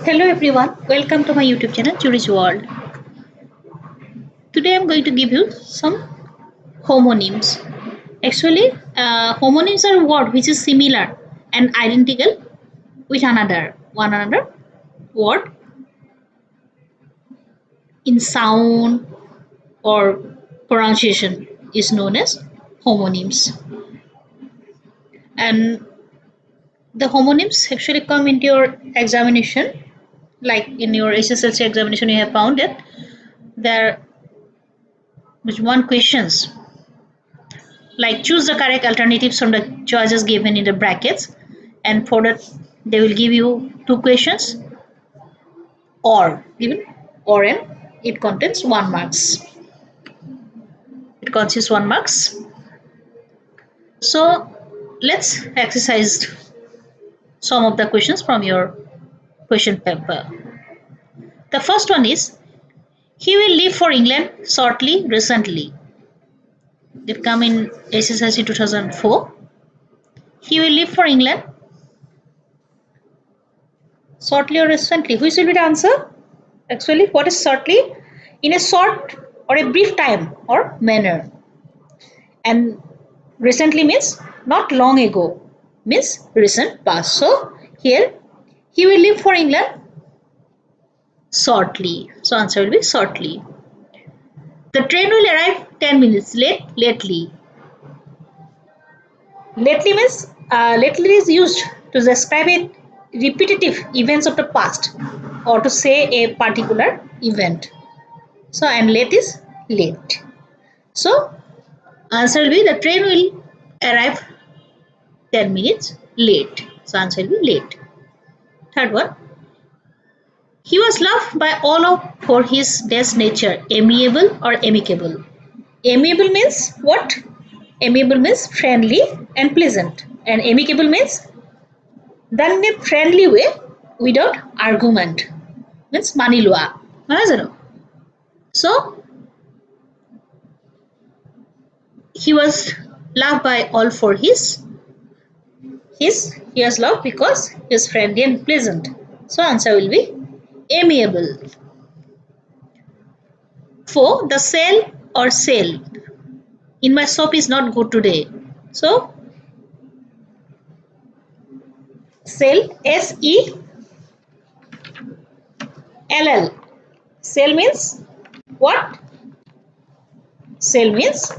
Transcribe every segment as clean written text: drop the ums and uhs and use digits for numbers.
Hello everyone, welcome to my YouTube channel Churi's World. Today I'm going to give you some homonyms. Actually, homonyms are a word which is similar and identical with one another word in sound or pronunciation is known as homonyms. And the homonyms actually come into your examination, like in your SSLC examination you have found it. There is one questions like choose the correct alternatives from the choices given in the brackets, and for that they will give you two questions or given or and it contains 1 marks. It consists 1 marks. So let's exercise some of the questions from your question paper. The first one is he will leave for England shortly recently. They come in SSLC 2004. He will leave for England shortly or recently. Which will be the answer? Actually, what is shortly? In a short or a brief time or manner. And recently means not long ago, means recent past. So here he will leave for England shortly. So answer will be shortly. The train will arrive 10 minutes lately. Lately is used to describe a repetitive events of the past or to say a particular event. So and late is late. So answer will be the train will arrive 10 minutes late. So answer will be late. Third one. He was loved by all of for his best nature, amiable or amicable. Amiable means what? Amiable means friendly and pleasant. And amicable means done in a friendly way without argument. Means mani loa. So he was loved by all for he was loved because he is friendly and pleasant. So answer will be amiable. 4. The sale or sale in my shop is not good today. So sell SELL. Sell means what? Sell means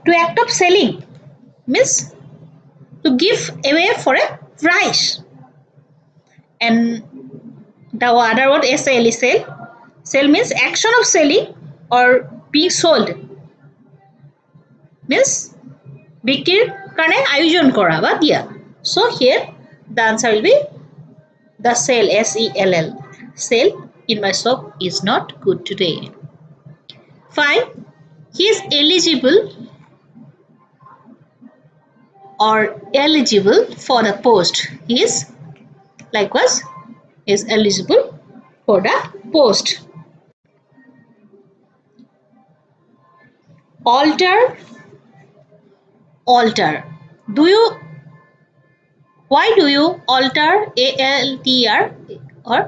to act of selling means to give away for a price. And the other word SAL sell. Sell means action of selling or being sold. Means বিক্রির কারণে আয়োজন করা বা দিয়া. So here the answer will be the sale SELL. Sale in my shop is not good today. 5. He is eligible or eligible for the post. He is likewise is eligible for the post. Alter. Why do you alter ALTR or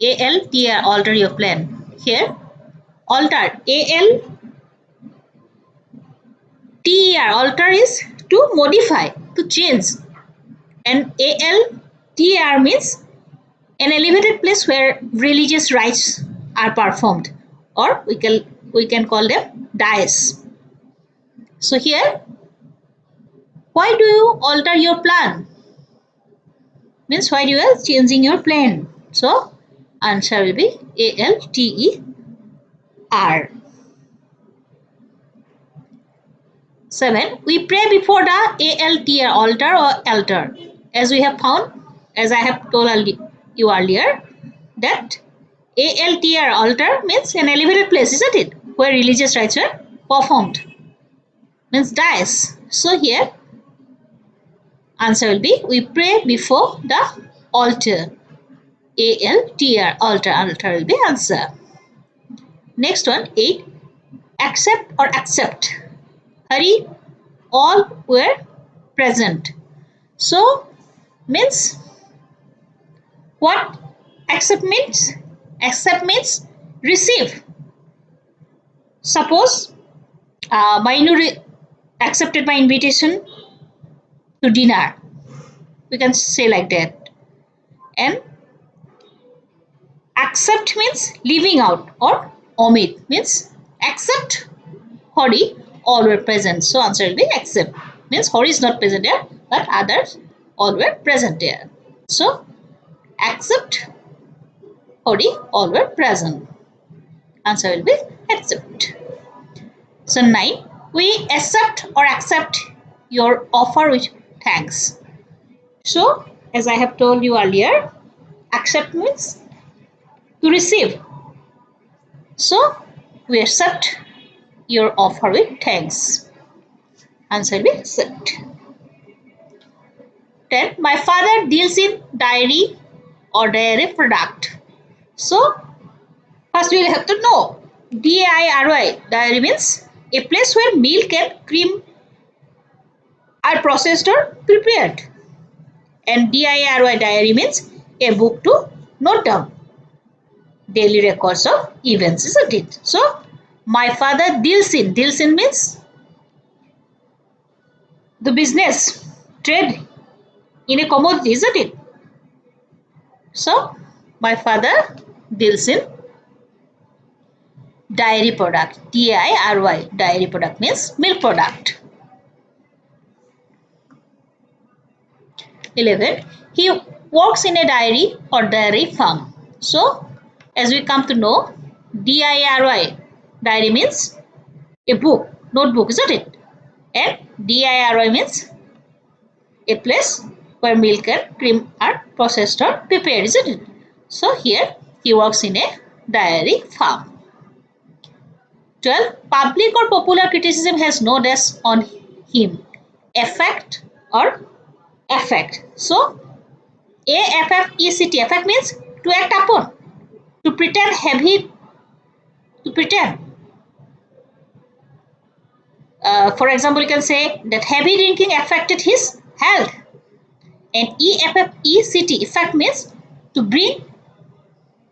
ALTR alter your plan? Here alter ALTR alter is to modify, to change, and ALTR means an elevated place where religious rites are performed, or we can call them dais. So here why do you alter your plan? Means why you are changing your plan. So answer will be ALTER. 7. We pray before the ALTR altar or altar. As we have found, as I have told you earlier, that ALTR altar means an elevated place, isn't it? Where religious rites were performed. Means dais. So here answer will be we pray before the altar. ALTR altar will be answer. Next one 8. Accept or accept. Hurry, all were present. So means What accept means? Accept means receive. Suppose Mainu accepted my invitation to dinner. We can say like that. And accept means leaving out, or omit means accept Hori all were present. So answer will be accept. Means Hori is not present there, but others all were present there. So accept Hori all were present. Answer will be accept. So 9. We accept or accept your offer with thanks. So as I have told you earlier, accept means to receive. So we accept your offer with thanks. Answer will be accept. 10. My father deals in dairy or dairy product. So first we will have to know DIRY. Dairy means a place where milk and cream are processed or prepared. And DIRY diary means a book to note down daily records of events, isn't it? So my father deals in means the business, trade in a commodity, isn't it? So my father deals in dairy product. DIRY. Dairy product means milk product. 11. He works in a dairy or dairy farm. So as we come to know, DIRY. Diary means a book, notebook, isn't it? And DIRY means a place where milk and cream are processed or prepared, isn't it? So here he works in a dairy farm. 12. Public or popular criticism has no dash on him. Affect or affect. So AFFECT. Affect means to act upon, to pretend heavy, to pretend. For example, you can say that heavy drinking affected his health. And EFFECT, effect means to bring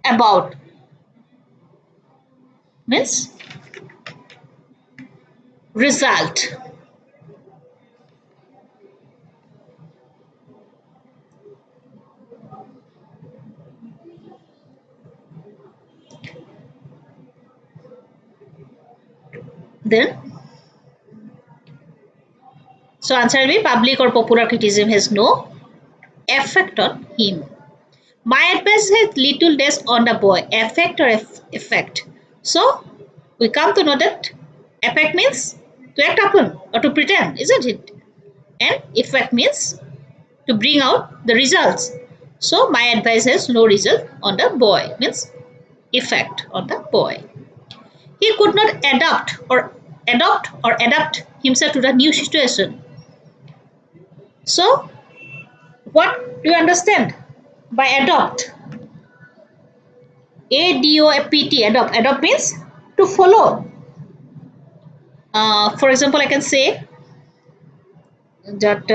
about, means result. Then, so answer will be public or popular criticism has no effect on him. My advice has little dash on the boy. Effect or effect. So we come to know that effect means to act upon or to pretend, isn't it? And effect means to bring out the results. So my advice has no result on the boy, means effect on the boy. He could not adapt himself to the new situation. So what do you understand by adopt? ADOPT. Adopt means to follow. For example, I can say that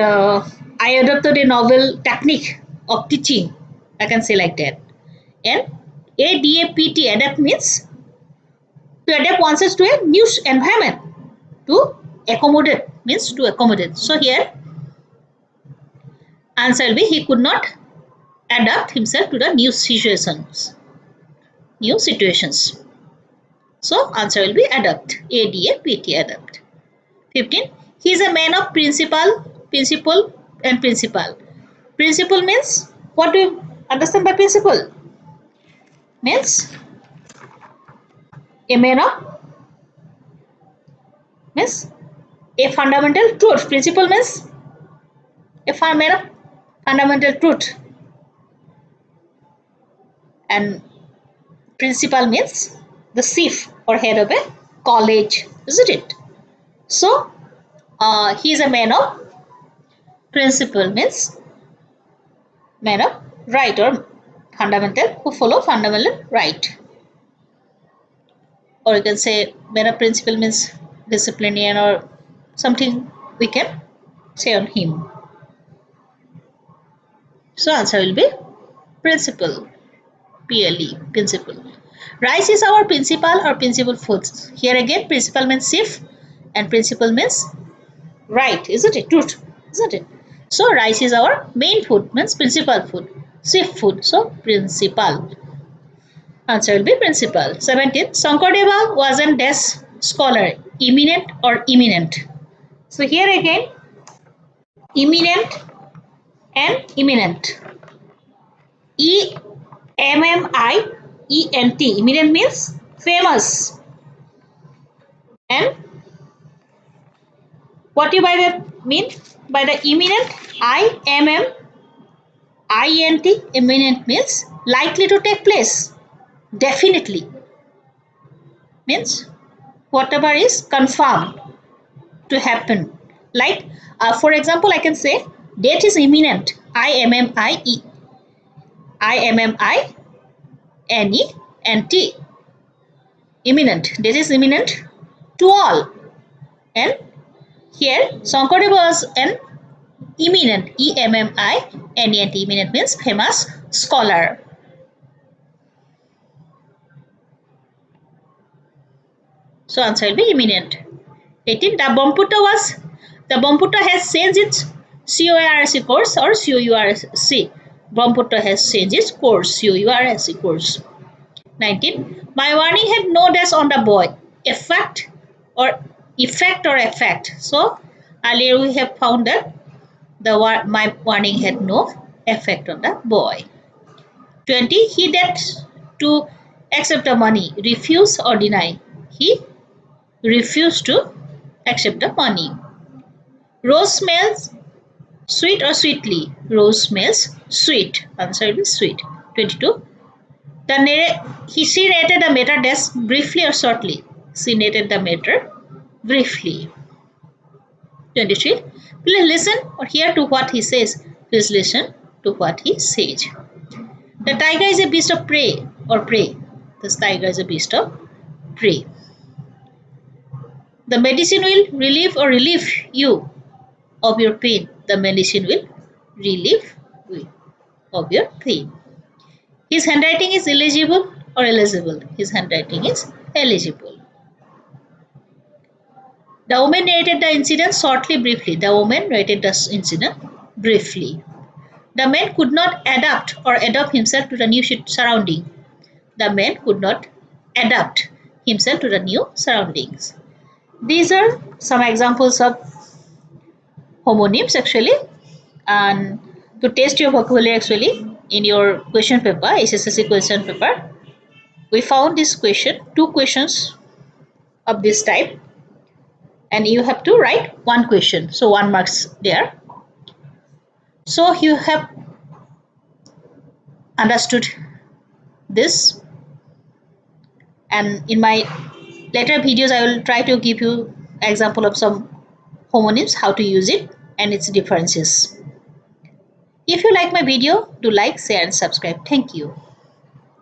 I adopted a novel technique of teaching. I can say like that. And ADAPT. Adapt means to adapt oneself to a new environment. To accommodate means to accommodate. So here answer will be he could not adapt himself to the new situations. New situations. So answer will be adapt. ADAPT. Adapt. 15. He is a man of principle and principle. Principle means, what do you understand by principle? Means a man of, means a fundamental truth. Principle means a man of fundamental truth. And principal means the chief or head of a college, isn't it? So he is a man of principle, means man of right or fundamental, who follow fundamental right. Or you can say man of principle means disciplinarian or something we can say on him. So answer will be Principal. PLE, principal. Rice is our principal or principal foods. Here again, principal means chief and principal means right, isn't it? Truth, isn't it? So rice is our main food, means principal food. Chief food, so principal. Answer will be principal. 17. Sankaradeva was an dash scholar, eminent or imminent. So here again, eminent and imminent. EMMIENT. Eminent means famous. And what do you by that mean? By the eminent, IMMINT, imminent means likely to take place. Definitely. Means whatever is confirmed to happen. Like, for example, I can say date is imminent. IMMINENT. Imminent. Date is imminent to all. And here Sankaradeva was an eminent. EMMINENT. Eminent means famous scholar. So answer will be imminent. 18. The Brahmaputra has changed its CORSC course or COURC. Brahmaputra has changed its course, COURSC course. 19. My warning had no dash on the boy. Effect or effect. So earlier we have found that my warning had no effect on the boy. 20. He dared to accept the money, refuse or deny. He refused to accept the money. Rose smells sweet or sweetly? Rose smells sweet. Answer is sweet. 22. She narrated the matter dash briefly or shortly. She narrated the matter briefly. 23. Please listen or hear to what he says. Please listen to what he says. The tiger is a beast of prey or prey. This tiger is a beast of prey. The medicine will relieve you of your pain. The medicine will relieve you of your pain. His handwriting is illegible or illegible? His handwriting is illegible. The woman narrated the incident shortly, briefly. The woman narrated the incident briefly. The man could not adapt or adopt himself to the new surrounding. The man could not adapt himself to the new surroundings. These are some examples of homonyms actually, and to test your vocabulary actually in your question paper, SSC question paper, we found this question, 2 questions of this type, and you have to write 1 question, so 1 marks there. So you have understood this, and in my later videos I will try to give you example of some homonyms, how to use it and its differences. If you like my video, do like, share and subscribe. Thank you.